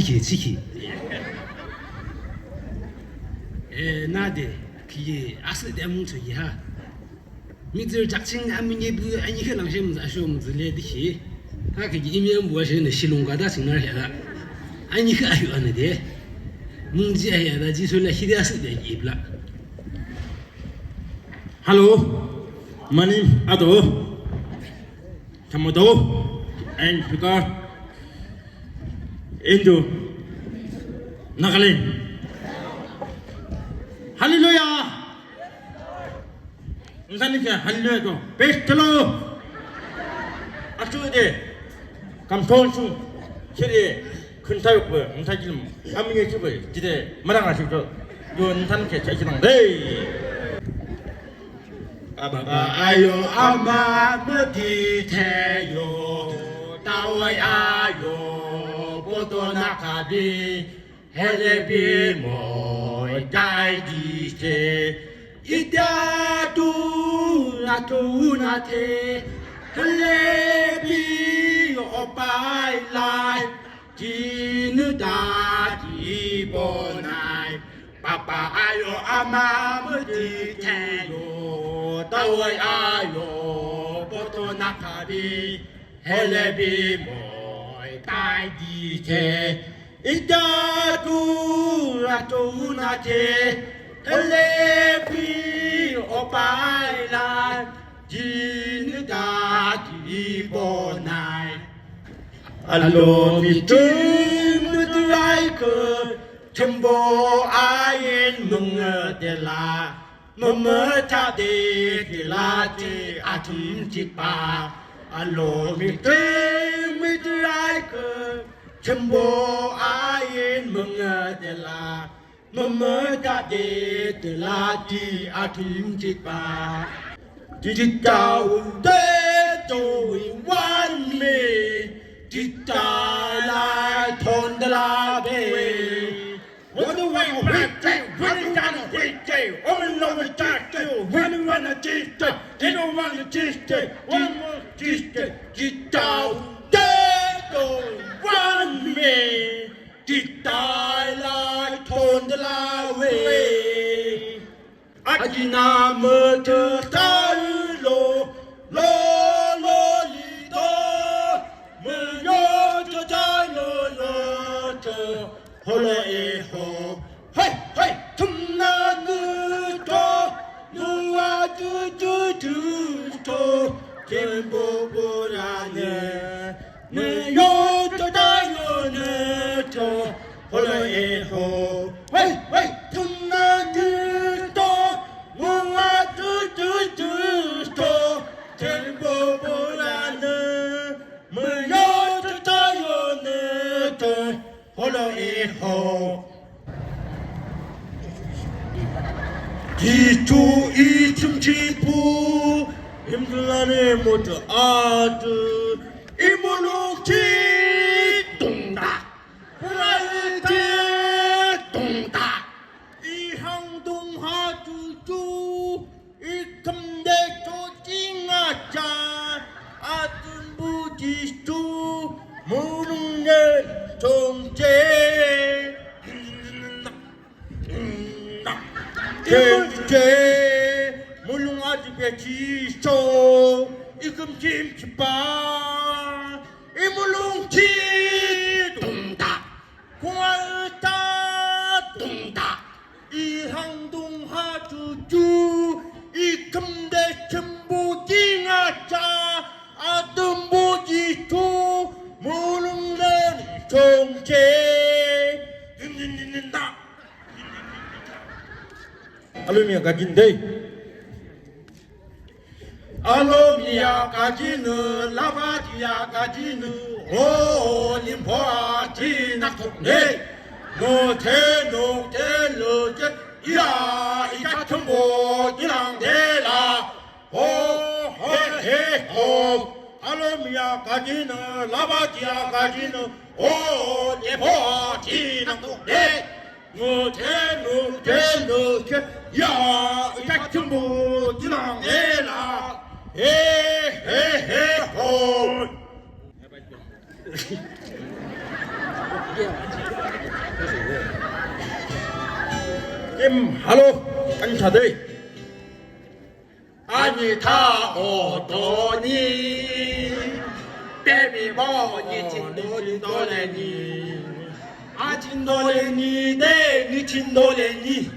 지키. 나데 그게 아스 대문처이하. 미들 작칭 아미니 부 아니 그 랑심 자쇼 무들레듯이 다 그게 이면 무엇이는 실롱가다 생각해라. 아니 그 아유 안데 문제야 지솔라 히다스 대입라. Hello, my name Ado. Tamodo and Pika Indo Nagaland. Hallelujah! Unsanika hallelujah. Praise the Lord. Actually, 감소원수 세례 큰 사역부 은사기름 아미의 집을 지대 마당하시고 윤산케 자신한데. 아요 아마 무디테요 따와야요 보도나카비 헬레비 모이다이디세 이다두 나투나테 헬레비 오빠이라이 지느다디보나이 Papa ayo ama mutiteyo tawai ayo poto nakabi helebi moi tai di te idadu ratu nate helebi opai la jin da di bonai allo mi tum like Tumbo ayin munga de la mama ta de la de atum tipa allo mi like Tumbo ayin munga de la mama ta de la de atum tipa did thou de do one me did la ton de la be What do I want? Running down the weekday, woman over that day, running on the Tuesday, they don't want the Tuesday, one more Tuesday, get down, they don't want me, did die like on the way. Agina murder, lo, lido, murder, 홀레호 헤이 tum나누도 누아두두두도 젠보보라네 느요도다요네도 홀레호 헤이 tum나누도 누아두두두도 젠보보라네 느요도다요네도 홀로이호 기초 이층치부 힘들라네 모두 아들 이모노티 동다 후라이테 동다 이항동하주주 이금대 조징아자 아든부지수 무능년 정제 대제 물릉아집에 지소 이금김치빠 이물릉치 동다 공알다 동다 이항동하주주 이금대 전부징아자 아든보지소 무능는 정체 닌닌닌닌다 알로미아 가진데 알로미아 가지는 라바디아 가지는 오림포아 지나통네 노테노테르제 이라 이같은 보이랑 내라 호헤헤호 알로미아 가지는 라바디아 가지는 오제포 지낭동네 무테무테무테 야 이같은 부 지낭내라 헤헤헤호 할로 간사들 아니 다 오더니 베비 뭐니 진노래니 아진노래니 네 진노래니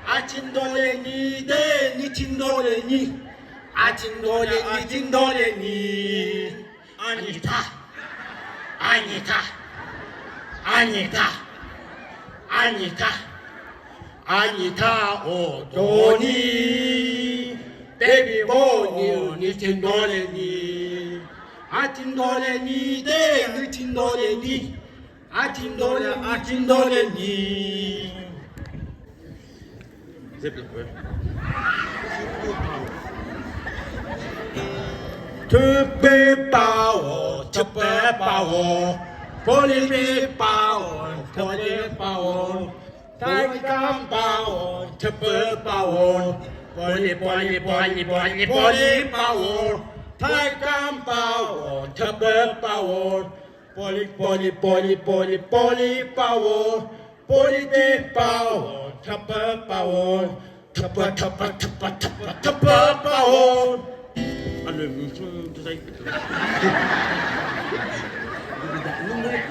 아진노래니 네 진노래니 아진노래니 진노래니 아니다 아니다 아니다 아니다 아니다 오더니 베비 뭐니 진노래니 아진노래니 네 진노래니 아진노래니 특별바오 특별바오 볼리비바오 볼리바오 달감바오 특별바오 볼리바오 달감바오 특별바오 볼리바오 볼리비바오 특별바오 특별바오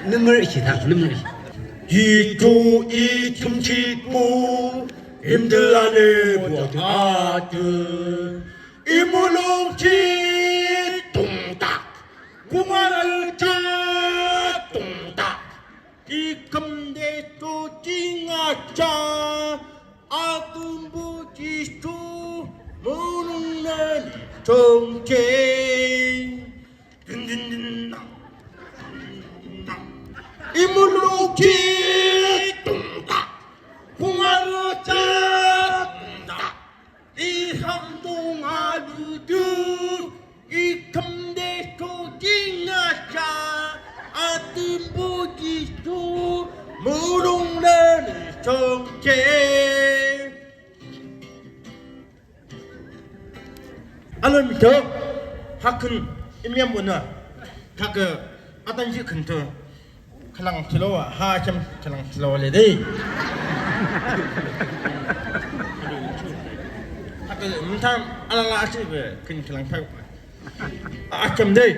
눈물 이치다 눈물 이두 이틈치고 힘들 안에 보아들 이물렁치 뚱딱 구만을 짜 뚱딱 이금대 또 찡아짜 아tum부지수 모르는 정체 이물렁치 뚱딱 공화를 짠다 이 한동아르드 이 금대 소징아샤 아뜸보지수 무롱나는 정체 알람이죠 하큰 임면보나 가그 아단시 근처 klang slow ha cham klang slow le dei hak mtham ala chi be kin klang phai a cham dei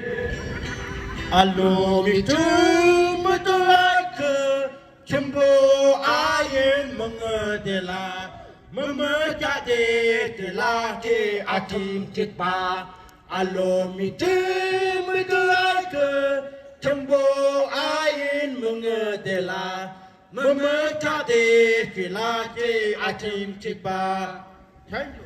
allo mi tu ma to like chimbo ayen mong de la mama ja de la de atim tik ba allo mi tu ma to like Chambo ayin mga dela mama tade filake atim tikba. Thank you.